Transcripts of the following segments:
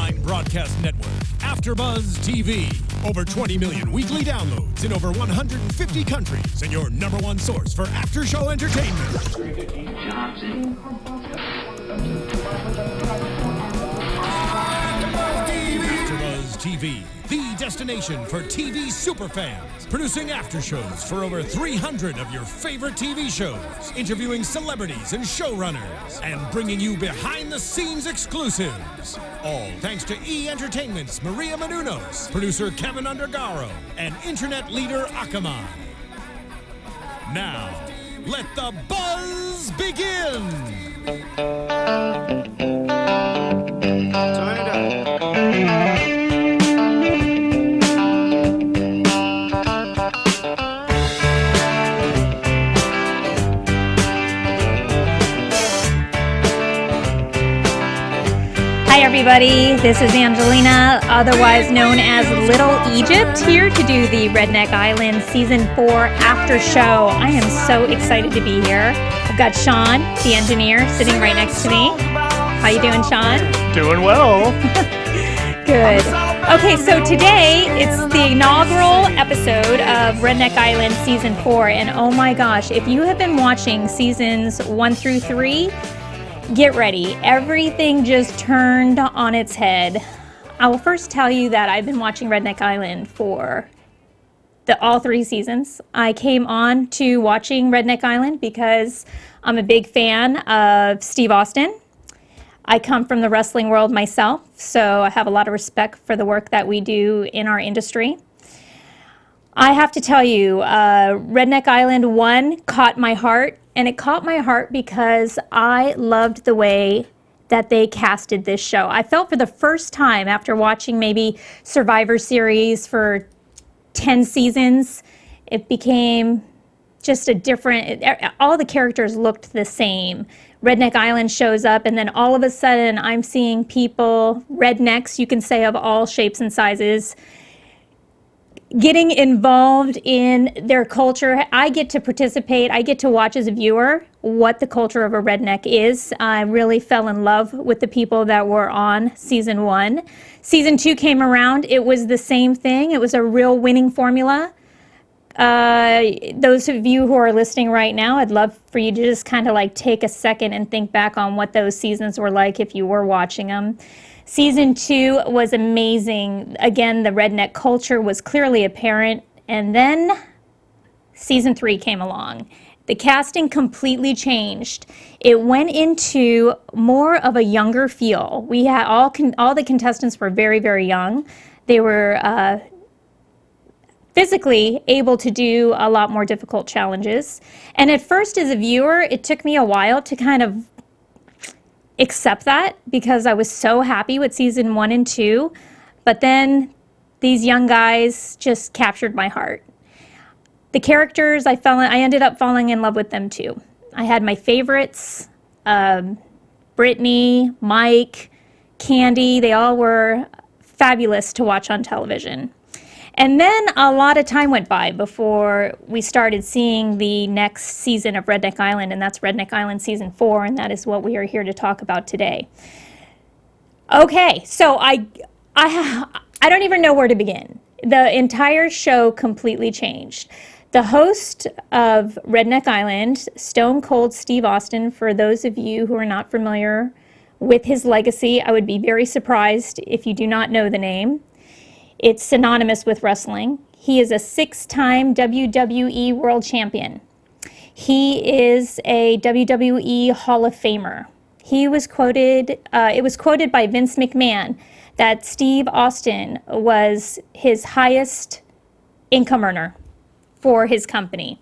online broadcast network, AFTERBUZZ TV. Over 20 million weekly downloads in over 150 countries, and your #1 source for after-show entertainment. AFTERBUZZ TV, the destination for TV superfans. Producing after shows for over 300 of your favorite TV shows, interviewing celebrities and showrunners, and bringing you behind-the-scenes exclusives. All thanks to E! Entertainment's Maria Menounos, producer Kevin Undergaro, and internet leader Akamai. Now, let the buzz begin! Turn it up. Hi everybody, this is Angelina, otherwise known as Little Egypt, here to do the Redneck Island Season 4 after show. I am so excited to be here. I've got Sean, the engineer, sitting right next to me. How you doing, Sean? Doing well. Good. Okay, so today it's the inaugural episode of Redneck Island Season 4, and oh my gosh, if you have been watching Seasons 1 through 3, get ready. Everything just turned on its head. I will first tell you that I've been watching Redneck Island for all 3 seasons. I came on to watching Redneck Island because I'm a big fan of Steve Austin. I come from the wrestling world myself, so I have a lot of respect for the work that we do in our industry. I have to tell you, Redneck Island 1 caught my heart. And it caught my heart because I loved the way that they casted this show. I felt for the first time after watching maybe Survivor Series for 10 seasons, it became just a different, all the characters looked the same. Redneck Island shows up and then all of a sudden I'm seeing people, rednecks, you can say of all shapes and sizes, getting involved in their culture. I get to participate. I get to watch as a viewer what the culture of a redneck is. I really fell in love with the people that were on Season 1. Season 2 came around. It was the same thing. It was a real winning formula. Those of you who are listening right now, I'd love for you to just kind of like take a second and think back on what those seasons were like if you were watching them. Season 2 was amazing. Again, the redneck culture was clearly apparent. And then Season 3 came along. The casting completely changed. It went into more of a younger feel. We had all the contestants were very, very young. They were physically able to do a lot more difficult challenges. And at first, as a viewer, it took me a while to kind of accept that because I was so happy with Season 1 and 2, but then these young guys just captured my heart. The characters, I ended up falling in love with them too. I had my favorites, Brittany, Mike, Candy, they all were fabulous to watch on television. And then a lot of time went by before we started seeing the next season of Redneck Island, and that's Redneck Island Season 4, and that is what we are here to talk about today. Okay, so I don't even know where to begin. The entire show completely changed. The host of Redneck Island, Stone Cold Steve Austin, for those of you who are not familiar with his legacy, I would be very surprised if you do not know the name. It's synonymous with wrestling. He is a 6-time WWE World Champion. He is a WWE Hall of Famer. He was quoted, it was quoted by Vince McMahon that Steve Austin was his highest income earner for his company.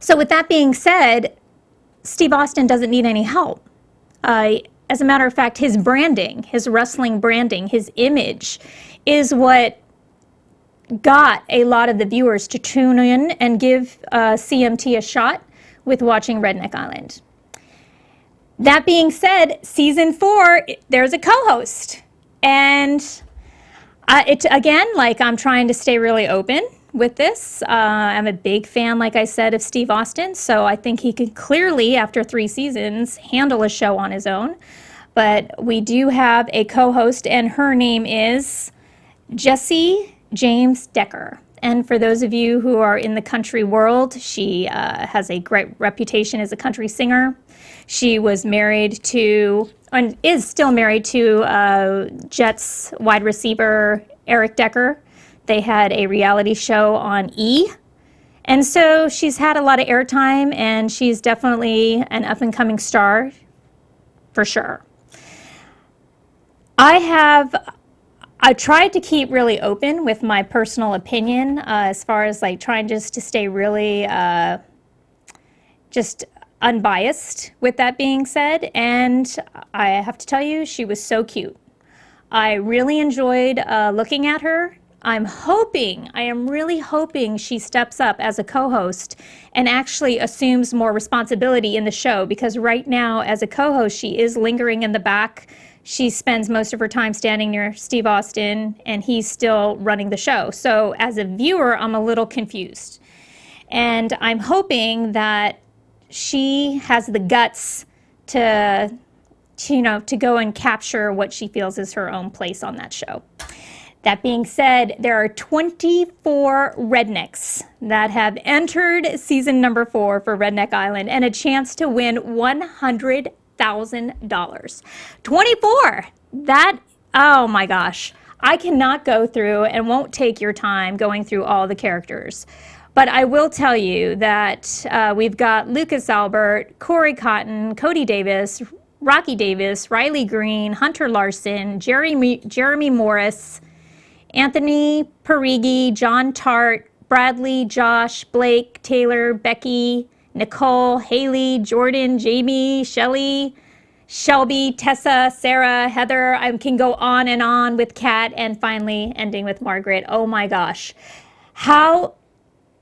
So with that being said, Steve Austin doesn't need any help. As a matter of fact, his branding, his wrestling branding, his image is what got a lot of the viewers to tune in and give CMT a shot with watching Redneck Island. That being said, Season 4, there's a co-host. And again, like I'm trying to stay really open with this. I'm a big fan, like I said, of Steve Austin, so I think he could clearly, after 3 seasons, handle a show on his own. But we do have a co-host, and her name is Jessie James Decker. And for those of you who are in the country world, she has a great reputation as a country singer. She was married to, and is still married to, Jets wide receiver Eric Decker. They had a reality show on E! And so she's had a lot of airtime, and she's definitely an up-and-coming star, for sure. I tried to keep really open with my personal opinion, as far as like trying just to stay really just unbiased with that being said. And I have to tell you, she was so cute. I really enjoyed looking at her. I am really hoping she steps up as a co-host and actually assumes more responsibility in the show, because right now as a co-host, she is lingering in the back. She spends most of her time standing near Steve Austin, and he's still running the show. So as a viewer, I'm a little confused. And I'm hoping that she has the guts to go and capture what she feels is her own place on that show. That being said, there are 24 rednecks that have entered season number 4 for Redneck Island and a chance to win $100,000. 24! Oh my gosh. I cannot go through and won't take your time going through all the characters. But I will tell you that we've got Lucas Albert, Corey Cotton, Cody Davis, Rocky Davis, Riley Green, Hunter Larson, Jeremy Morris, Anthony Parigi, John Tart, Bradley, Josh, Blake, Taylor, Becky, Nicole, Haley, Jordan, Jamie, Shelby, Tessa, Sarah, Heather. I can go on and on with Kat, and finally ending with Margaret. Oh my gosh. How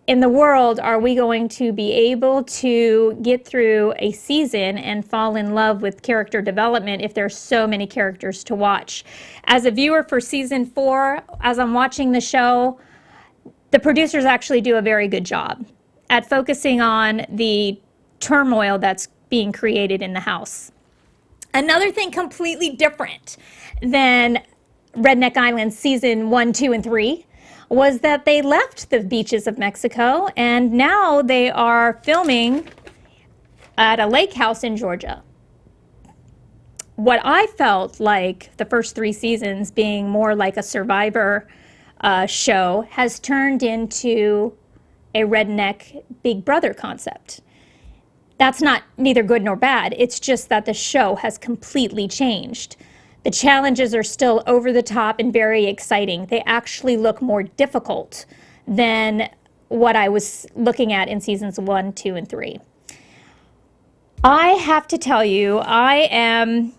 in the world are we going to be able to get through a season and fall in love with character development if there's so many characters to watch? As a viewer for season 4, as I'm watching the show, the producers actually do a very good job at focusing on the turmoil that's being created in the house. Another thing completely different than Redneck Island season 1, 2, and 3 was that they left the beaches of Mexico, and now they are filming at a lake house in Georgia. What I felt like the first 3 seasons being more like a Survivor show has turned into a redneck Big Brother concept. That's not neither good nor bad. It's just that the show has completely changed. The challenges are still over the top and very exciting. They actually look more difficult than what I was looking at in seasons 1, 2, and 3. I have to tell you, I am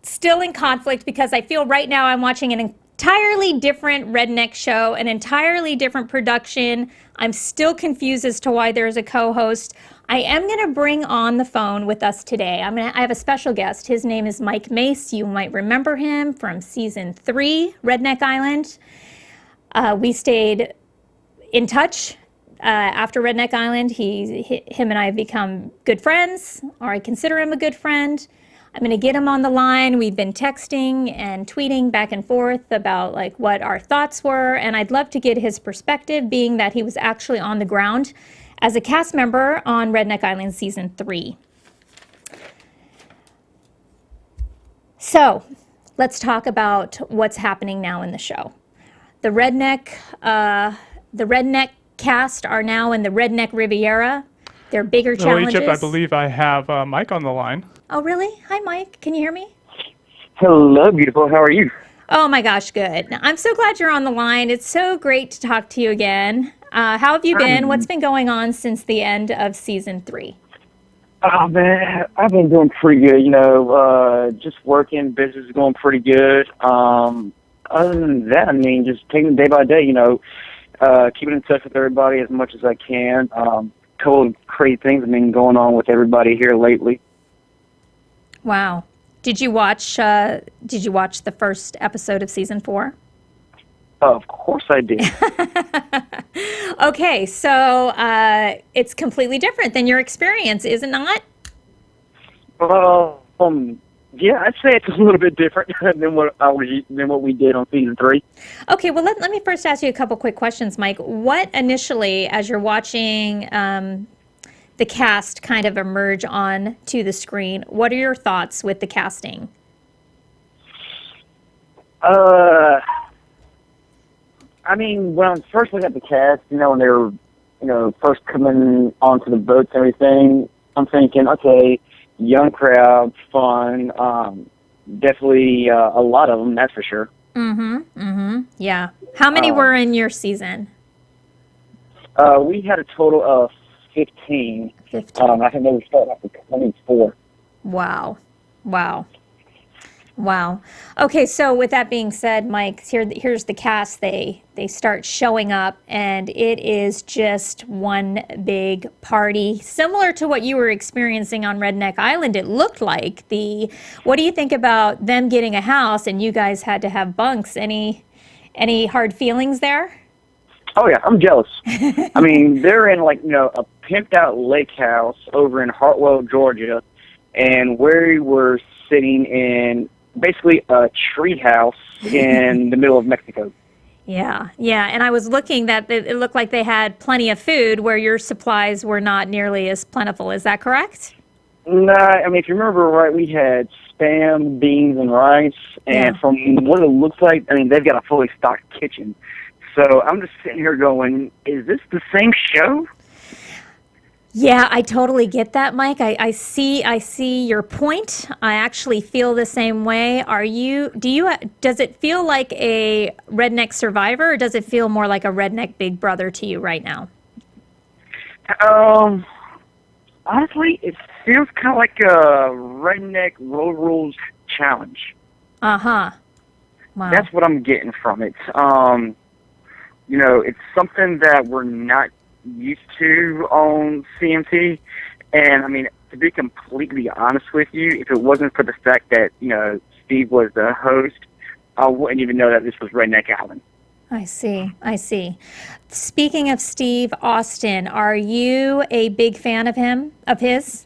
still in conflict because I feel right now I'm watching an entirely different redneck show, an entirely different production. I'm still confused as to why there's a co-host. I am going to bring on the phone with us today. I have a special guest. His name is Mike Mace. You might remember him from season 3, Redneck Island. We stayed in touch after Redneck Island. Him and I have become good friends, or I consider him a good friend. I'm going to get him on the line. We've been texting and tweeting back and forth about like what our thoughts were, and I'd love to get his perspective, being that he was actually on the ground as a cast member on Redneck Island season 3. So let's talk about what's happening now in the show. The redneck cast are now in the Redneck Riviera. They're bigger challenges. Egypt, I believe I have Mike on the line. Oh, really? Hi, Mike. Can you hear me? Hello, beautiful. How are you? Oh, my gosh, good. I'm so glad you're on the line. It's so great to talk to you again. How have you been? What's been going on since the end of season 3? Oh, man, I've been doing pretty good, just working, business is going pretty good. Other than that, I mean, just taking it day by day, keeping in touch with everybody as much as I can. Couple of crazy things have been going on with everybody here lately. Wow. Did you watch the first episode of season 4? Of course I did. Okay, so it's completely different than your experience, is it not? Well, Yeah, I'd say it's a little bit different than what we did on season 3. Okay, well, let me first ask you a couple quick questions, Mike. What initially, as you're watching the cast kind of emerge on to the screen, what are your thoughts with the casting? I mean, when I first looked at the cast, when they were, first coming onto the boats and everything, I'm thinking, okay, young crowd, fun, definitely a lot of them, that's for sure. Yeah. How many were in your season? We had a total of 15. 15. I think they were starting off with 24. Wow. Okay, so with that being said, Mike, here's the cast. They start showing up, and it is just one big party, similar to what you were experiencing on Redneck Island. It looked like What do you think about them getting a house, and you guys had to have bunks? Any hard feelings there? Oh yeah, I'm jealous. I mean, they're in a pimped out lake house over in Hartwell, Georgia, and we were sitting in basically a tree house in the middle of Mexico. Yeah, and I was looking that it looked like they had plenty of food where your supplies were not nearly as plentiful. Is that correct? No, I mean, if you remember right, we had Spam, beans, and rice, and from what it looks like, I mean, they've got a fully stocked kitchen. So I'm just sitting here going, is this the same show? Yeah, I totally get that, Mike. I see your point. I actually feel the same way. Does it feel like a redneck Survivor, or does it feel more like a redneck Big Brother to you right now? Honestly, it feels kind of like a redneck road rules challenge. Uh-huh. Wow. That's what I'm getting from it. It's something that we're not used to on CMT, and I mean, to be completely honest with you, if it wasn't for the fact that Steve was the host, I wouldn't even know that this was Redneck Island. I see. Speaking of Steve Austin, are you a big fan of his?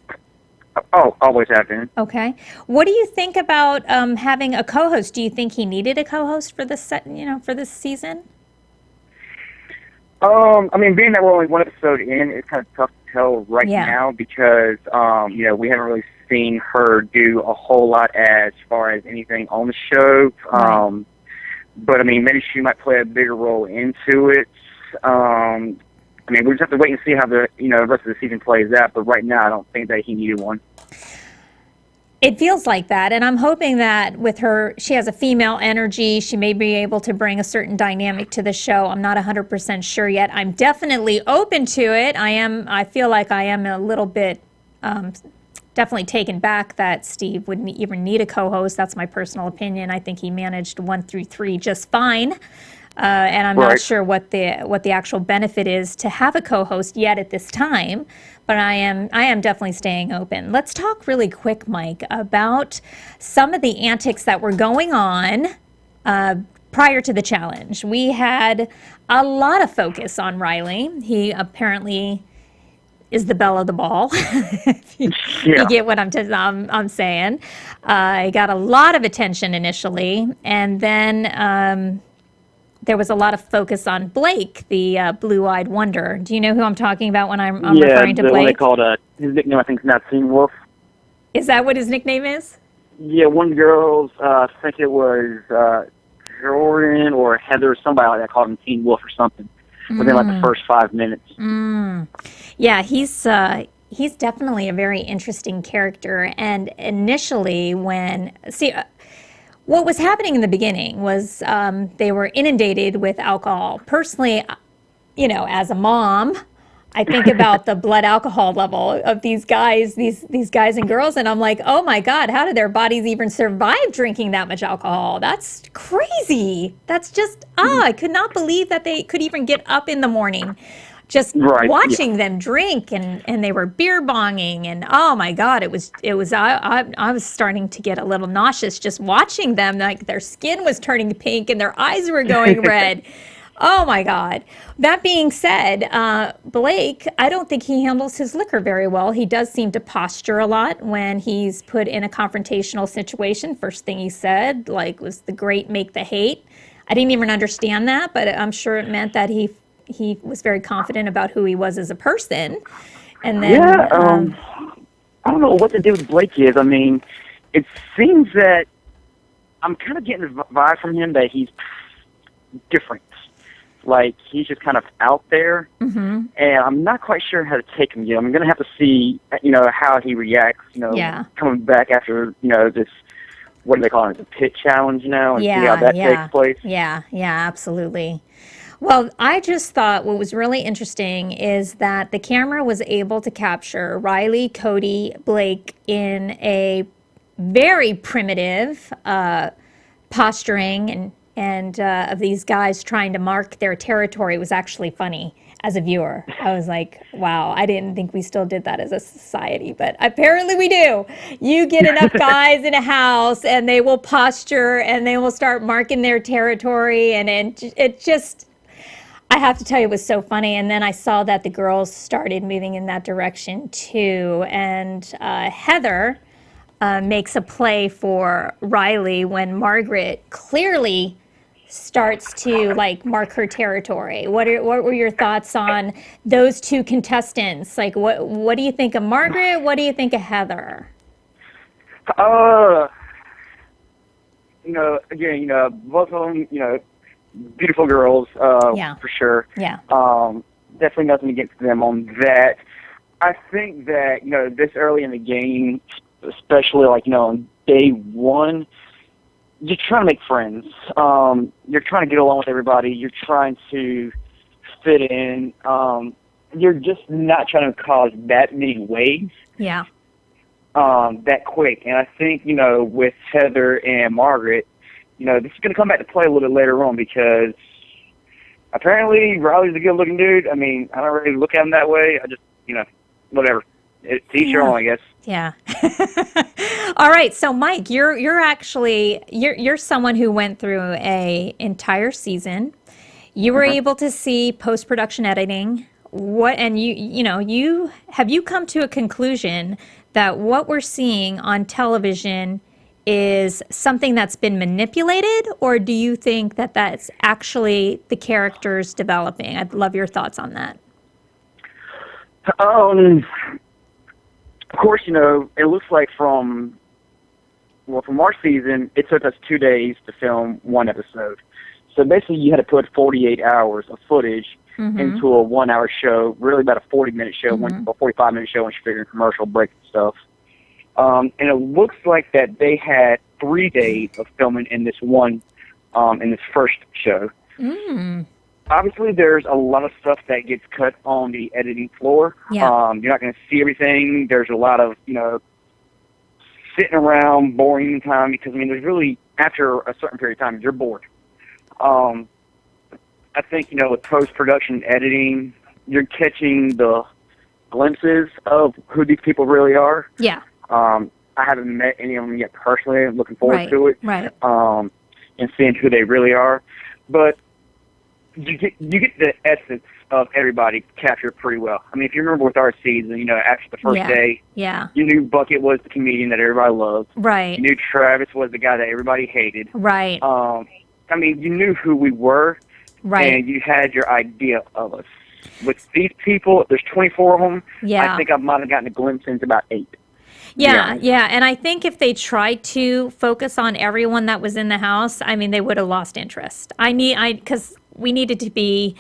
Oh, always have been. Okay. What do you think about having a co-host? Do you think he needed a co-host for this for this season? I mean, being that we're only one episode in, it's kind of tough to tell now because, we haven't really seen her do a whole lot as far as anything on the show. Right. But, I mean, maybe she might play a bigger role into it. I mean, we just have to wait and see how the rest of the season plays out. But right now, I don't think that he needed one. It feels like that, and I'm hoping that with her, she has a female energy. She may be able to bring a certain dynamic to the show. I'm not 100% sure yet. I'm definitely open to it. I feel like I am a little bit definitely taken back that Steve wouldn't even need a co-host. That's my personal opinion. I think he managed 1 through 3 just fine. And I'm not sure what the actual benefit is to have a co-host yet at this time, but I am definitely staying open. Let's talk really quick, Mike, about some of the antics that were going on prior to the challenge. We had a lot of focus on Riley. He apparently is the belle of the ball. You get what I'm saying. He got a lot of attention initially, and then there was a lot of focus on Blake, the blue-eyed wonder. Do you know who I'm talking about when I'm referring to Blake? Yeah, the one they called his nickname, I think, is not Teen Wolf. Is that what his nickname is? Yeah, one girl's, I think it was Jordan or Heather, somebody like that, called him Teen Wolf or something within like the first 5 minutes. Yeah, he's definitely a very interesting character. And initially what was happening in the beginning was they were inundated with alcohol. Personally, as a mom, I think about the blood alcohol level of these guys, these guys and girls, and I'm like, oh my God, how did their bodies even survive drinking that much alcohol? That's crazy. That's just, I could not believe that they could even get up in the morning. Just watching them drink, and they were beer bonging, and oh my God, it was I was starting to get a little nauseous just watching them. Like their skin was turning pink and their eyes were going red. Oh my God. That being said, Blake, I don't think he handles his liquor very well. He does seem to posture a lot when he's put in a confrontational situation. First thing he said, like, was the great make the hate. I didn't even understand that, but I'm sure it meant that he was very confident about who he was as a person. And then, I don't know what the deal with Blake is. I mean, it seems that I'm kind of getting the vibe from him that he's different. Like, he's just kind of out there, and I'm not quite sure how to take him yet. I'm going to have to see, how he reacts, coming back after, this, what do they call it, the pit challenge now, and see how that takes place. Yeah, absolutely. Well, I just thought what was really interesting is that the camera was able to capture Riley, Cody, Blake in a very primitive posturing and of these guys trying to mark their territory. Was actually funny as a viewer. I was like, wow, I didn't think we still did that as a society, but apparently we do. You get enough guys in a house and they will posture and they will start marking their territory, and it just, I have to tell you, it was so funny. And then I saw that the girls started moving in that direction too, and Heather makes a play for Riley when Margaret clearly starts to mark her territory. What were your thoughts on those two contestants? Like, what do you think of Margaret? What do you think of Heather? Again, both of them, beautiful girls, for sure. Yeah. Definitely nothing against them on that. I think that, this early in the game, especially on day one, you're trying to make friends. You're trying to get along with everybody. You're trying to fit in. You're just not trying to cause that many waves. Yeah. That quick. And I think, with Heather and Margaret, this is going to come back to play a little bit later on, because apparently Riley's a good-looking dude. I mean, I don't really look at him that way. I just, whatever. It's each your own, I guess. Yeah. All right. So, Mike, you're actually someone who went through a entire season. You were able to see post-production editing. You have you come to a conclusion that what we're seeing on television is something that's been manipulated, or do you think that that's actually the characters developing? I'd love your thoughts on that. Of course, it looks like from our season, it took us 2 days to film one episode. So basically, you had to put 48 hours of footage into a 1 hour show, really about a 40-minute show, a 45-minute show, once you figure in commercial break and stuff. And it looks like that they had 3 days of filming in this in this first show. Obviously, there's a lot of stuff that gets cut on the editing floor. Yeah. You're not going to see everything. There's a lot of, sitting around, boring time, because, there's really, after a certain period of time, you're bored. I think, with post-production editing, you're catching the glimpses of who these people really are. Yeah. I haven't met any of them yet personally. I'm looking forward to it. Right. And seeing who they really are. But you get the essence of everybody captured pretty well. If you remember with our season, after the first day, you knew Bucket was the comedian that everybody loved. Right. You knew Travis was the guy that everybody hated. Right. You knew who we were. Right. And you had your idea of us. With these people, there's 24 of them. Yeah. I think I might have gotten a glimpse into about 8. Yeah, and I think if they tried to focus on everyone that was in the house, they would have lost interest. Because we needed to be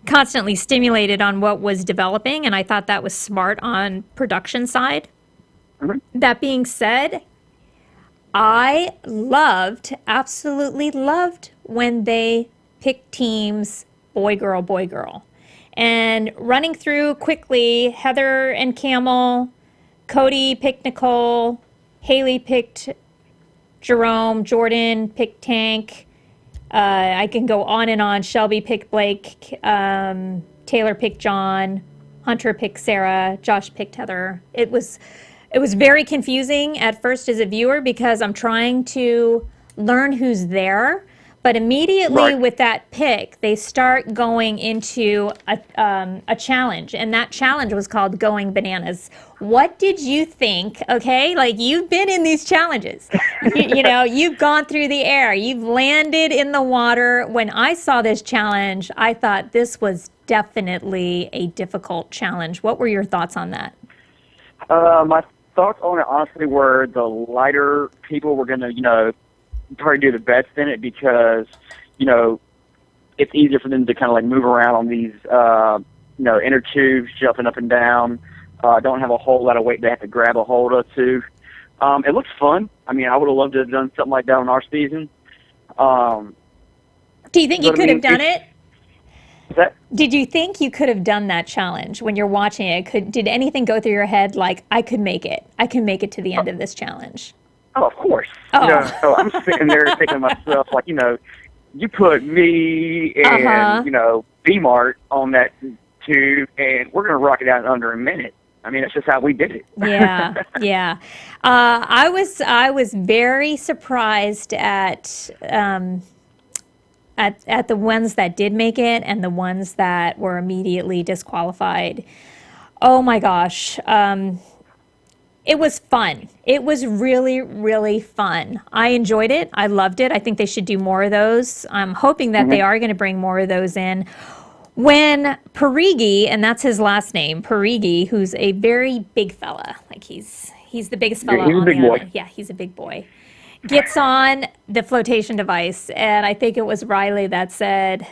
constantly stimulated on what was developing, and I thought that was smart on production side. That being said, I absolutely loved when they picked teams boy, girl. And running through quickly, Heather and Camel, Cody picked Nicole, Haley picked Jerome, Jordan picked Tank. I can go on and on. Shelby picked Blake, Taylor picked John, Hunter picked Sarah, Josh picked Heather. It was very confusing at first as a viewer, because I'm trying to learn who's there, But immediately Right. with that pick, they start going into a challenge, and that challenge was called Going Bananas. What did you think? Okay, like you've been in these challenges. You know, you've gone through the air, you've landed in the water. When I saw this challenge, I thought this was definitely a difficult challenge. What were your thoughts on that? My thoughts on it honestly were the lighter people were going to, probably do the best in it because, it's easier for them to kind of like move around on these, inner tubes, jumping up and down. Don't have a whole lot of weight they have to grab a hold of too. It looks fun. I mean, I would have loved to have done something like that on our season. Do you think you could have done it? That, Did you think you could have done that challenge when you're watching it? Did anything go through your head like, I could make it? I can make it to the end of this challenge. Oh, of course. Oh. So I'm sitting there thinking to myself, like, you put me and, B-Mart on that tube, and we're going to rock it out in under a minute. I mean, that's just how we did it. Yeah, yeah. I was very surprised at the ones that did make it and the ones that were immediately disqualified. Oh my gosh. It was fun. It was really, really fun. I enjoyed it. I loved it. I think they should do more of those. I'm hoping that they are going to bring more of those in. When Parigi, and that's his last name, Parigi, who's a very big fella, like he's the biggest fella he's a on big the boy. island. Yeah, he's a big boy. Gets on the flotation device, and I think it was Riley that said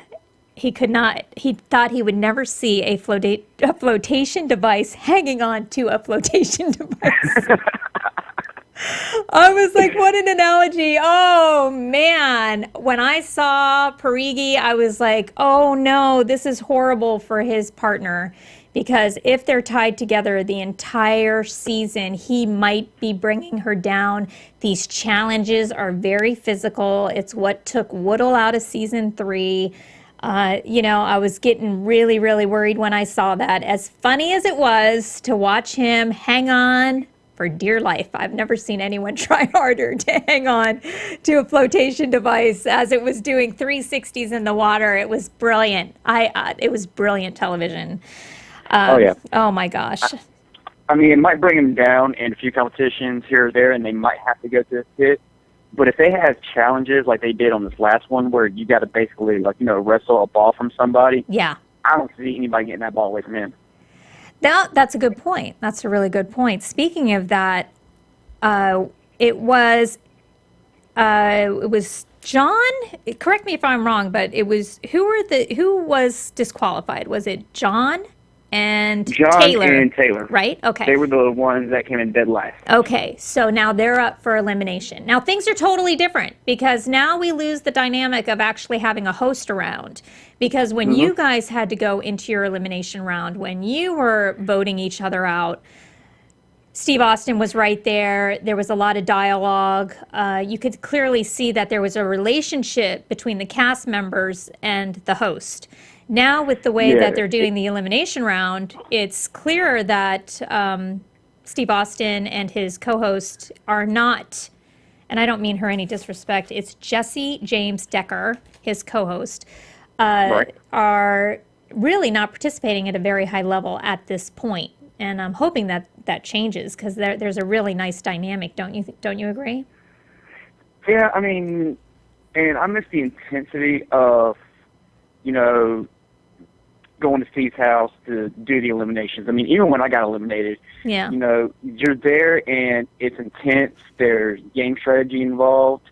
he thought he would never see a flotation device hanging on to a flotation device. I was like, what an analogy. Oh, man. When I saw Parigi, I was like, oh, no, this is horrible for his partner. Because if they're tied together the entire season, he might be bringing her down. These challenges are very physical. It's what took Woodle out of season 3. I was getting really, really worried when I saw that. As funny as it was to watch him hang on for dear life, I've never seen anyone try harder to hang on to a flotation device as it was doing 360s in the water. It was brilliant. It was brilliant television. Oh, yeah. Oh, my gosh. I mean, it might bring them down in a few competitions here or there, and they might have to go to a pit. But if they have challenges like they did on this last one where you got to basically, wrestle a ball from somebody, Yeah. I don't see anybody getting that ball away from him. That's a good point. That's a really good point. Speaking of that, it was John. Correct me if I'm wrong, but it was who was disqualified? Was it John and Taylor? And Taylor. Right? Okay. They were the ones that came in dead last. Okay, so now they're up for elimination. Now things are totally different because now we lose the dynamic of actually having a host around. Because when you guys had to go into your elimination round, when you were voting each other out, Steve Austin was right there. There was a lot of dialogue. You could clearly see that there was a relationship between the cast members and the host. Now, with the way that they're doing the elimination round, it's clear that Steve Austin and his co-host are not, and I don't mean her any disrespect, it's Jesse James Decker, his co-host, are really not participating at a very high level at this point. And I'm hoping that that changes because there's a really nice dynamic. Don't you agree? Yeah, I mean, and I miss the intensity of, going to Steve's house to do the eliminations. I mean, even when I got eliminated, you're there and it's intense. There's game strategy involved.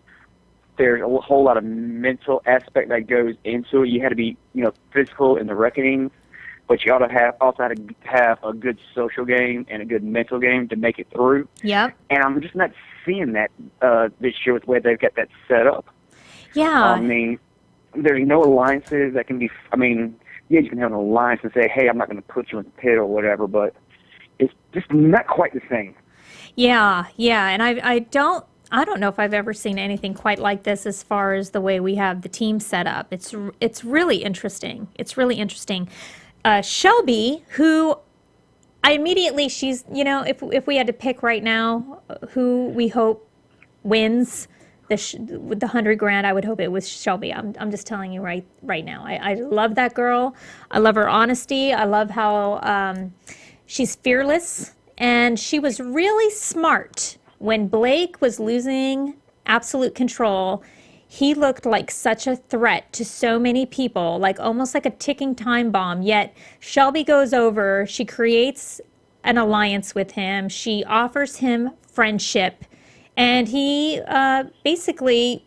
There's a whole lot of mental aspect that goes into it. You had to be, physical in the reckoning, but you also had to have a good social game and a good mental game to make it through. Yep. And I'm just not seeing that this year with the way they've got that set up. Yeah. I mean, there's no alliances that can be, you can have an alliance and say, hey, I'm not going to put you in the pit or whatever, but it's just not quite the same. Yeah, and I don't know if I've ever seen anything quite like this as far as the way we have the team set up. It's really interesting. It's really interesting. Shelby, who she's, if we had to pick right now who we hope wins, with the 100 grand, I would hope it was Shelby. I'm just telling you right now. I love that girl. I love her honesty. I love how she's fearless, and she was really smart. When Blake was losing absolute control, he looked like such a threat to so many people, like almost like a ticking time bomb. Yet Shelby goes over, she creates an alliance with him, she offers him friendship, and he basically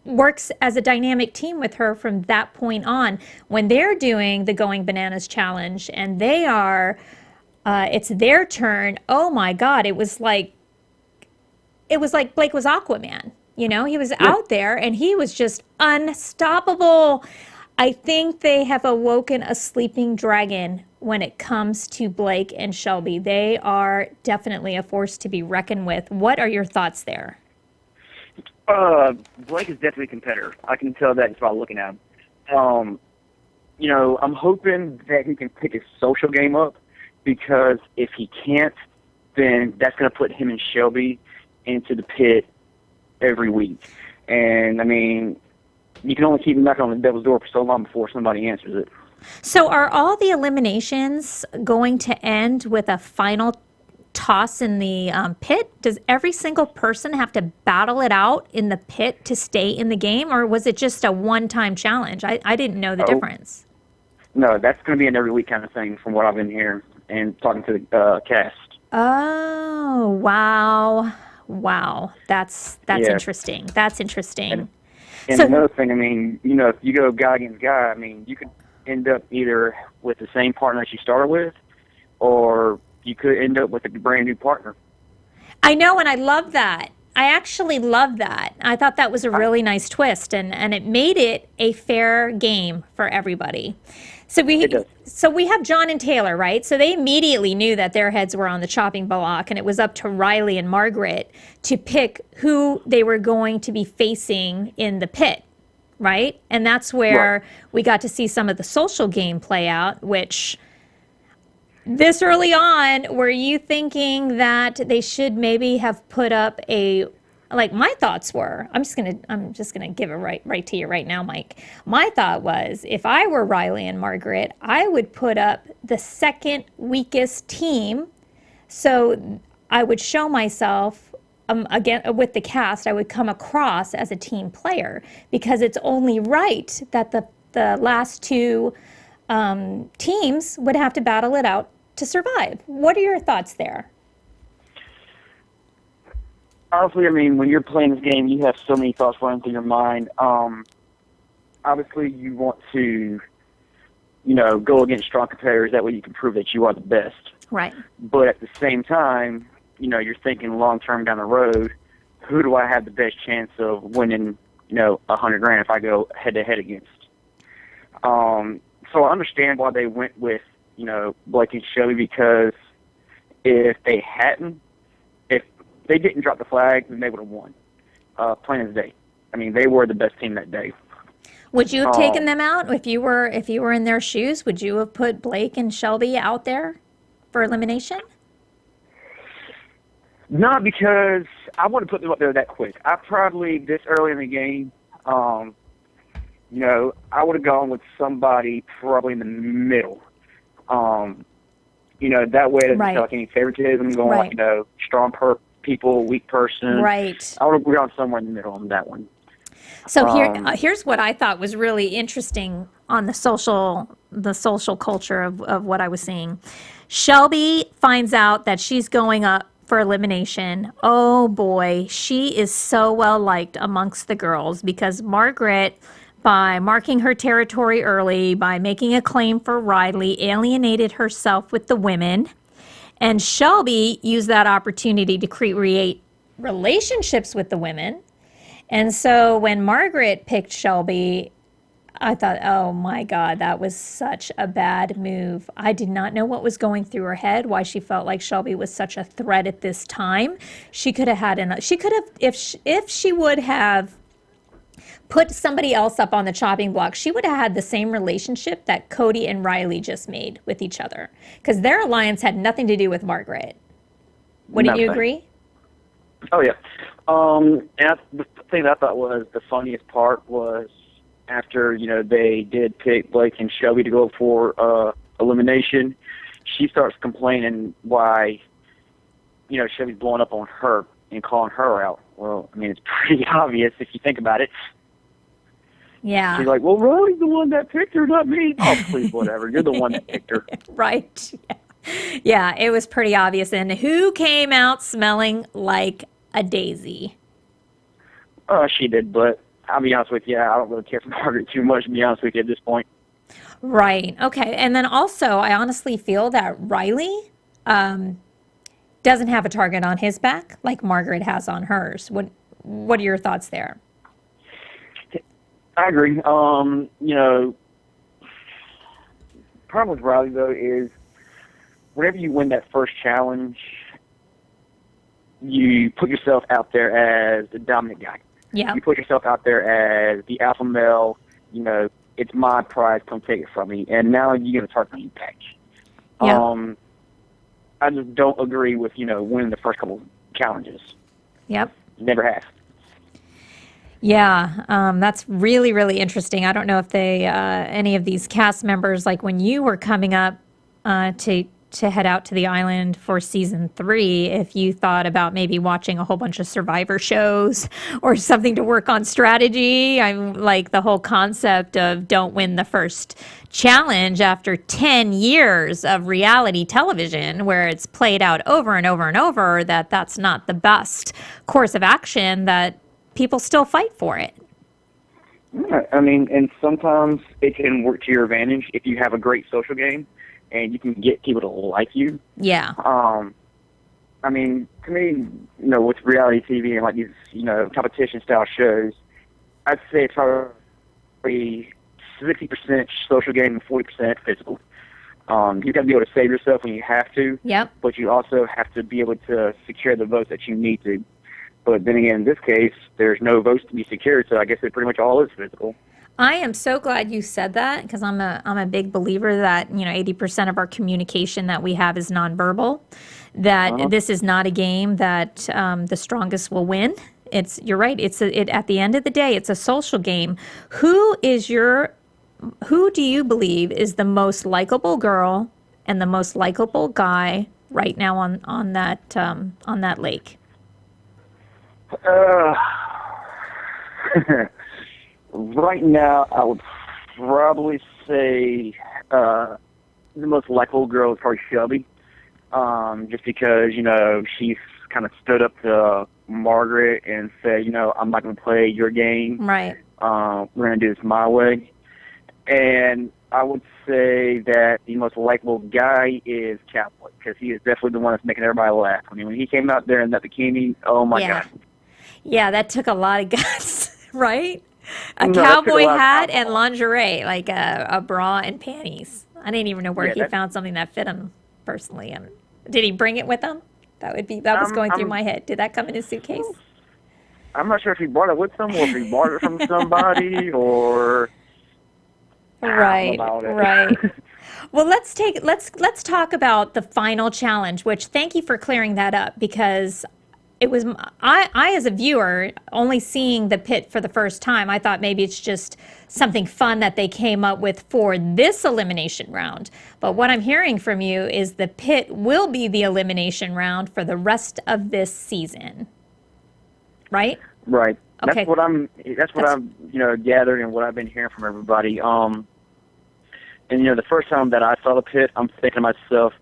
works as a dynamic team with her from that point on. When they're doing the Going Bananas challenge and they are, it's their turn, oh my God, it was like Blake was Aquaman. You know, he was out there and he was just unstoppable. I think they have awoken a sleeping dragon when it comes to Blake and Shelby. They are definitely a force to be reckoned with. What are your thoughts there? Blake is definitely a competitor. I can tell that just by looking at him. You know, I'm hoping that he can pick his social game up, because if he can't, then that's going to put him and Shelby into the pit every week. And, I mean, you can only keep knocking on the devil's door for so long before somebody answers it. So are all the eliminations going to end with a final toss in the pit? Does every single person have to battle it out in the pit to stay in the game, or was it just a one-time challenge? I didn't know the difference. No, that's going to be an every week kind of thing from what I've been hearing and talking to the cast. Oh, wow. Wow, that's interesting. That's interesting. And so, another thing, I mean, you know, if you go guy against guy, I mean, you could end up either with the same partner that you started with, or you could end up with a brand new partner. I know, and I love that. I actually love that. I thought that was a really nice twist, and it made it a fair game for everybody. So we have John and Taylor, right? So they immediately knew that their heads were on the chopping block, and it was up to Riley and Margaret to pick who they were going to be facing in the pit, right? And that's where we got to see some of the social game play out, which this early on, were you thinking that they should maybe have put up like my thoughts were, I'm just gonna give it right to you right now, Mike. My thought was, if I were Riley and Margaret, I would put up the second weakest team. So I would show myself, again, with the cast, I would come across as a team player, because it's only right that the last two teams would have to battle it out to survive. What are your thoughts there? Honestly, I mean, when you're playing this game, you have so many thoughts running through your mind. Obviously, you want to, you know, go against strong competitors. That way you can prove that you are the best. Right. But at the same time, you know, you're thinking long-term down the road, who do I have the best chance of winning, you know, 100 grand if I go head-to-head against? So I understand why they went with, you know, Blake and Shelby, because if they hadn't, if they didn't drop the flag, then they would have won. Plain as day. I mean, they were the best team that day. Would you have taken them out if you were in their shoes? Would you have put Blake and Shelby out there for elimination? Not because I wouldn't put them up there that quick. I probably, this early in the game, you know, I would have gone with somebody probably in the middle. You know, that way it doesn't feel like any favoritism going like, you know, strong people, weak person. Right. I would have gone somewhere in the middle on that one. So here's what I thought was really interesting on the social culture of what I was seeing. Shelby finds out that she's going up for elimination. Oh boy, she is so well liked amongst the girls, because Margaret, by marking her territory early, by making a claim for Riley, alienated herself with the women. And Shelby used that opportunity to create relationships with the women. And so when Margaret picked Shelby, I thought, oh my God, that was such a bad move. I did not know what was going through her head, why she felt like Shelby was such a threat at this time. She could have had if she would have put somebody else up on the chopping block, she would have had the same relationship that Cody and Riley just made with each other, because their alliance had nothing to do with Margaret. Wouldn't you agree? Oh, yeah. And the thing that I thought was the funniest part was after, you know, they did pick Blake and Shelby to go for elimination, she starts complaining why, you know, Shelby's blowing up on her and calling her out. Well, I mean, it's pretty obvious if you think about it. Yeah. She's like, well, Rowdy's the one that picked her, not me. Oh, please, whatever. You're the one that picked her. Right. Yeah, it was pretty obvious. And who came out smelling like a daisy? She did, but I'll be honest with you, I don't really care for Margaret too much, to be honest with you, at this point. Right. Okay. And then also, I honestly feel that Riley doesn't have a target on his back like Margaret has on hers. What are your thoughts there? I agree. You know, problem with Riley, though, is whenever you win that first challenge, you put yourself out there as the dominant guy. Yeah. You put yourself out there as the alpha male, you know, it's my prize, come take it from me. And now you're going to target you back. Yeah. I just don't agree with, you know, winning the first couple challenges. Yep. Never have. Yeah, that's really, really interesting. I don't know if they, any of these cast members, like when you were coming up to head out to the island for season 3, if you thought about maybe watching a whole bunch of Survivor shows or something to work on strategy. I'm like the whole concept of don't win the first challenge after 10 years of reality television where it's played out over and over and over, that's not the best course of action, that people still fight for it. Yeah, I mean, and sometimes it can work to your advantage if you have a great social game and you can get people to like you. Yeah. I mean, to me, you know, with reality TV and like these, you know, competition style shows, I'd say it's probably 60% social game and 40% physical. You got to be able to save yourself when you have to. Yep. But you also have to be able to secure the votes that you need to. But then again, in this case, there's no votes to be secured, so I guess it pretty much all is physical. I am so glad you said that, because I'm a big believer that, you know, 80% of our communication that we have is nonverbal, that this is not a game that the strongest will win. You're right. At the end of the day, it's a social game. Who do you believe is the most likable girl and the most likable guy right now on that lake? Right now, I would probably say the most likable girl is probably Shelby, just because, you know, she's kind of stood up to Margaret and said, you know, I'm not going to play your game. Right. We're going to do this my way. And I would say that the most likable guy is Cowboy, because he is definitely the one that's making everybody laugh. I mean, when he came out there in that bikini, oh my God. Yeah, that took a lot of guts, right? A cowboy hat and lingerie, like a bra and panties. I didn't even know where he found something that fit him personally. Did he bring it with him? That was going through my head. Did that come in his suitcase? I'm not sure if he brought it with him or if he bought it from somebody or. Right. Well, let's talk about the final challenge, which thank you for clearing that up, because it was I as a viewer only seeing the pit for the first time, I thought maybe it's just something fun that they came up with for this elimination round. But what I'm hearing from you is the pit will be the elimination round for the rest of this season. Right? Right. Okay. That's what I'm you know, gathered and what I've been hearing from everybody. And you know, the first time that I saw the pit, I'm thinking to myself,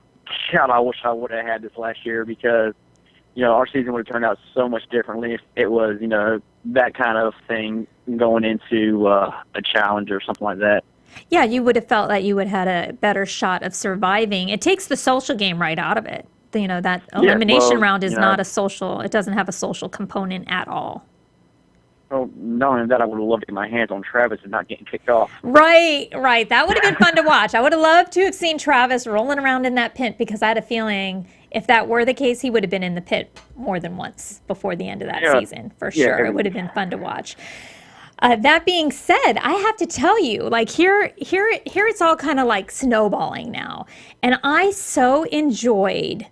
God, I wish I would have had this last year, because you know, our season would have turned out so much differently if it was, you know, that kind of thing going into a challenge or something like that. Yeah, you would have felt that you would have had a better shot of surviving. It takes the social game right out of it. You know, that elimination round is not a social, it doesn't have a social component at all. Well, not only that, I would have loved to get my hands on Travis and not getting kicked off. Right. That would have been fun to watch. I would have loved to have seen Travis rolling around in that pit, because I had a feeling if that were the case, he would have been in the pit more than once before the end of that season, for sure. It would have been fun to watch. That being said, I have to tell you, like here it's all kind of like snowballing now. And I so enjoyed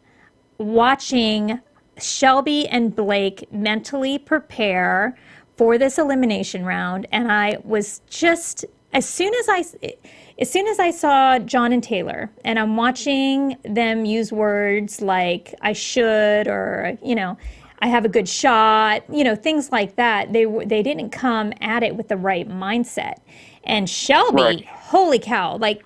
watching Shelby and Blake mentally prepare for this elimination round, and I was just as soon as I saw John and Taylor, and I'm watching them use words like "I should" or "I have a good shot," things like that. They didn't come at it with the right mindset. And Shelby, Right. holy cow! Like,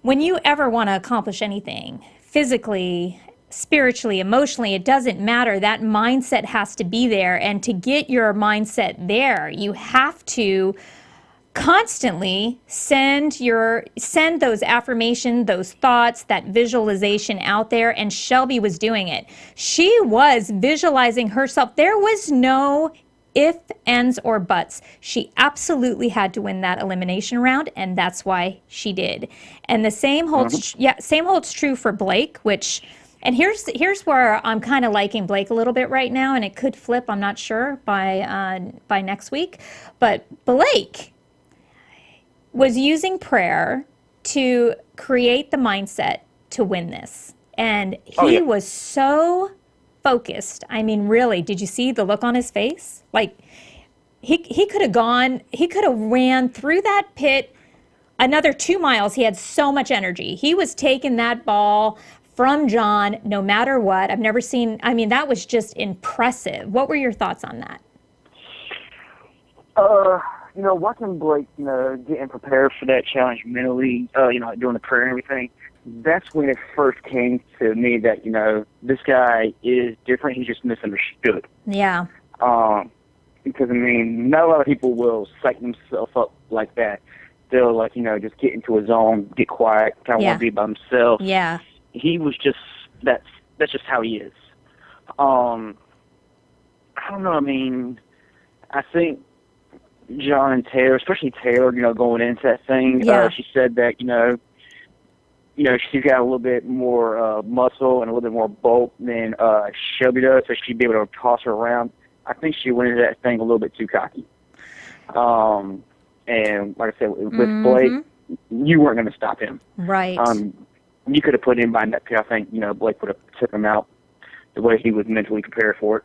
when you ever want to accomplish anything physically, spiritually, emotionally, it doesn't matter. That mindset has to be there. And to get your mindset there, you have to constantly send those affirmations, those thoughts, that visualization out there. And Shelby was doing it. She was visualizing herself. There was no if, ands, or buts. She absolutely had to win that elimination round, and that's why she did. And the same holds true for Blake, and here's where I'm kind of liking Blake a little bit right now, and it could flip, I'm not sure, by next week. But Blake was using prayer to create the mindset to win this. And he was so focused. I mean, really, did you see the look on his face? Like, he could have ran through that pit another 2 miles. He had so much energy. He was taking that ball from John no matter what. I've never seen, that was just impressive. What were your thoughts on that? Watching Blake, getting prepared for that challenge mentally, doing the prayer and everything, that's when it first came to me that, this guy is different. He's just misunderstood. Yeah. Because, not a lot of people will psych themselves up like that. They'll, just get into a zone, get quiet, kind of want to be by himself. Yeah. He was just, that's just how he is. I don't know, I think John and Taylor, especially Taylor, going into that thing, she said that, she's got a little bit more muscle and a little bit more bulk than Shelby does, so she'd be able to toss her around. I think she went into that thing a little bit too cocky. And like I said, with Blake, you weren't going to stop him. Right. You could have put him behind that pit. I think, Blake would have took him out the way he was mentally prepared for it.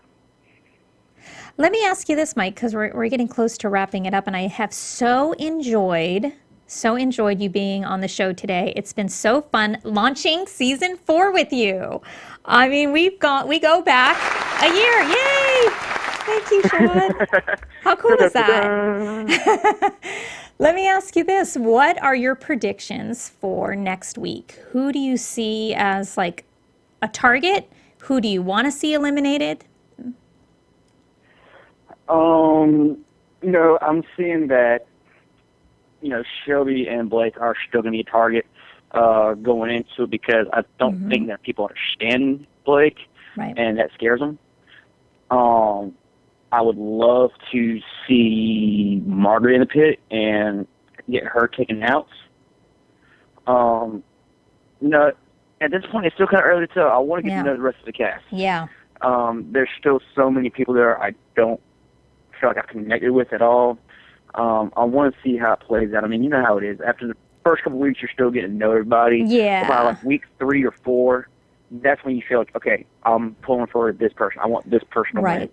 Let me ask you this, Mike, because we're getting close to wrapping it up, and I have so enjoyed you being on the show today. It's been so fun launching season 4 with you. We go back a year. Yay! Thank you, Sean. How cool is that? Let me ask you this. What are your predictions for next week? Who do you see as like a target? Who do you want to see eliminated? I'm seeing that, Shelby and Blake are still going to be a target going into it because I don't think that people understand Blake, right. And that scares them. I would love to see Margaret in the pit and get her taken out. At this point, it's still kind of early to tell. I want to get to know the rest of the cast. Yeah. There's still so many people there I don't feel like I've connected with at all. I want to see how it plays out. You know how it is. After the first couple of weeks, you're still getting to know everybody. Yeah. About like week 3 or 4, that's when you feel like, okay, I'm pulling for this person. I want this person to win.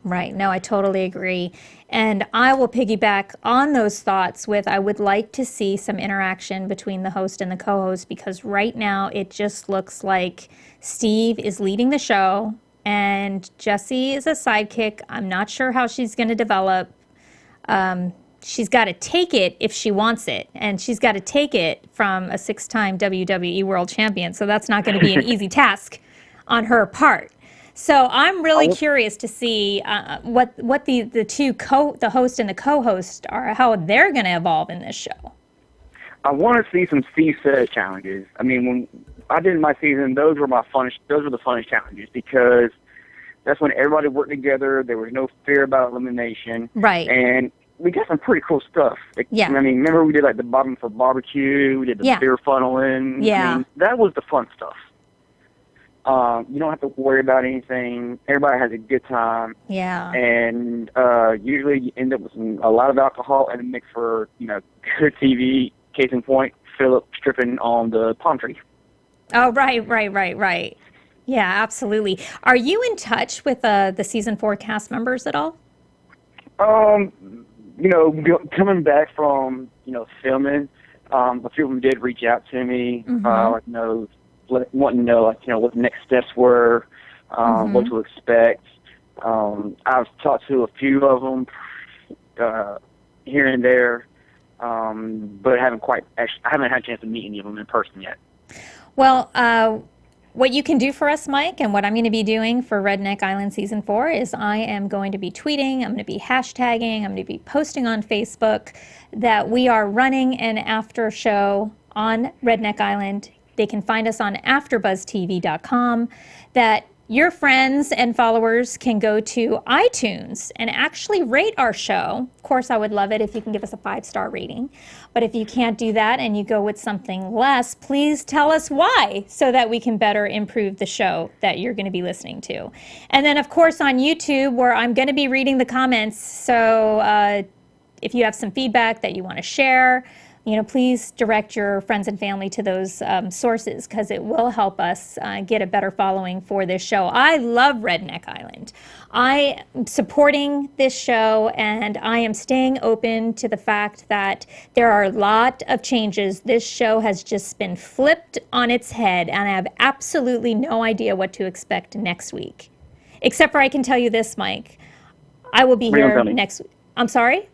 Right. No, I totally agree. And I will piggyback on those thoughts with I would like to see some interaction between the host and the co-host because right now it just looks like Steve is leading the show and Jessie is a sidekick. I'm not sure how she's going to develop. She's got to take it if she wants it. And she's got to take it from a 6-time WWE World Champion. So that's not going to be an easy task on her part. So I'm really curious to see what the two the host and the co-host are, how they're going to evolve in this show. I want to see some Steve says challenges. When I did my season, those were the funnest challenges because that's when everybody worked together. There was no fear about elimination. Right. And we got some pretty cool stuff. Yeah. Remember we did like the bottom for barbecue. We did the beer funneling. Yeah. That was the fun stuff. You don't have to worry about anything. Everybody has a good time. Yeah. And usually you end up with a lot of alcohol and a mix for, good TV. Case in point, Philip stripping on the palm tree. Oh, right. Yeah, absolutely. Are you in touch with the season 4 cast members at all? Coming back from, filming, a few of them did reach out to me, wanting to know, what the next steps were, what to expect. I've talked to a few of them here and there, but I haven't had a chance to meet any of them in person yet. Well, what you can do for us, Mike, and what I'm going to be doing for Redneck Island Season 4 is I am going to be tweeting, I'm going to be hashtagging, I'm going to be posting on Facebook that we are running an after show on Redneck Island. They can find us on AFTERBUZZTV.com, that your friends and followers can go to iTunes and actually rate our show. Of course, I would love it if you can give us a 5-star rating. But if you can't do that and you go with something less, please tell us why so that we can better improve the show that you're going to be listening to. And then, of course, on YouTube, where I'm going to be reading the comments. So if you have some feedback that you want to share, please direct your friends and family to those sources, because it will help us get a better following for this show. I love Redneck Island. I am supporting this show, and I am staying open to the fact that there are a lot of changes. This show has just been flipped on its head, and I have absolutely no idea what to expect next week. Except for I can tell you this, Mike. I will be here next week. I'm sorry?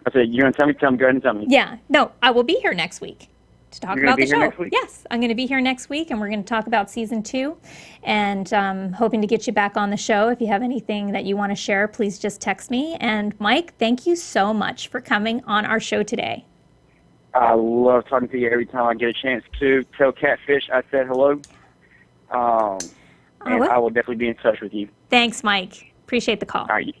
I said, you're going to tell me? Go ahead and tell me. Yeah. No, I will be here next week to talk about the show. Next week? Yes, I'm going to be here next week, and we're going to talk about Season 2. And hoping to get you back on the show. If you have anything that you want to share, please just text me. And Mike, thank you so much for coming on our show today. I love talking to you every time I get a chance to. Tell Catfish I said hello. And I will definitely be in touch with you. Thanks, Mike. Appreciate the call. All right.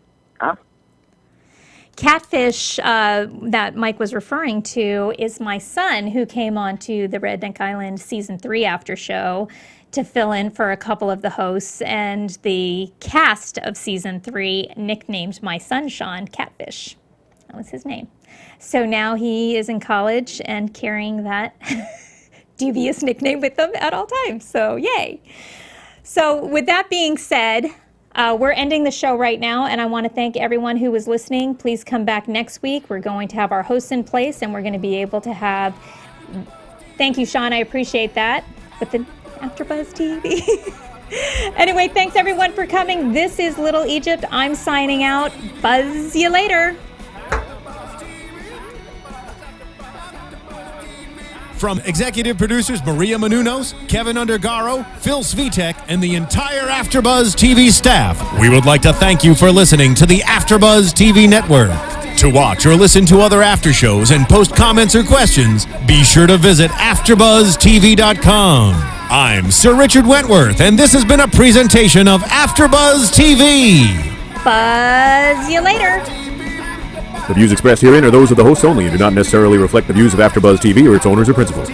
Catfish that Mike was referring to is my son, who came on to the Redneck Island Season 3 after show to fill in for a couple of the hosts, and the cast of Season 3 nicknamed my son, Sean, Catfish. That was his name. So now he is in college and carrying that dubious nickname with him at all times. So yay. So with that being said, we're ending the show right now, and I want to thank everyone who was listening. Please come back next week. We're going to have our hosts in place, and we're going to be able to have... Thank you, Sean. I appreciate that. But the AfterBuzz TV. Anyway, thanks everyone for coming. This is Little Egypt. I'm signing out. Buzz you later. From executive producers Maria Menounos, Kevin Undergaro, Phil Svitek, and the entire AfterBuzz TV staff, we would like to thank you for listening to the AfterBuzz TV network. To watch or listen to other after shows and post comments or questions, be sure to visit AfterBuzzTV.com. I'm Sir Richard Wentworth, and this has been a presentation of AfterBuzz TV. Buzz you later. The views expressed herein are those of the hosts only and do not necessarily reflect the views of AfterBuzz TV or its owners or principals.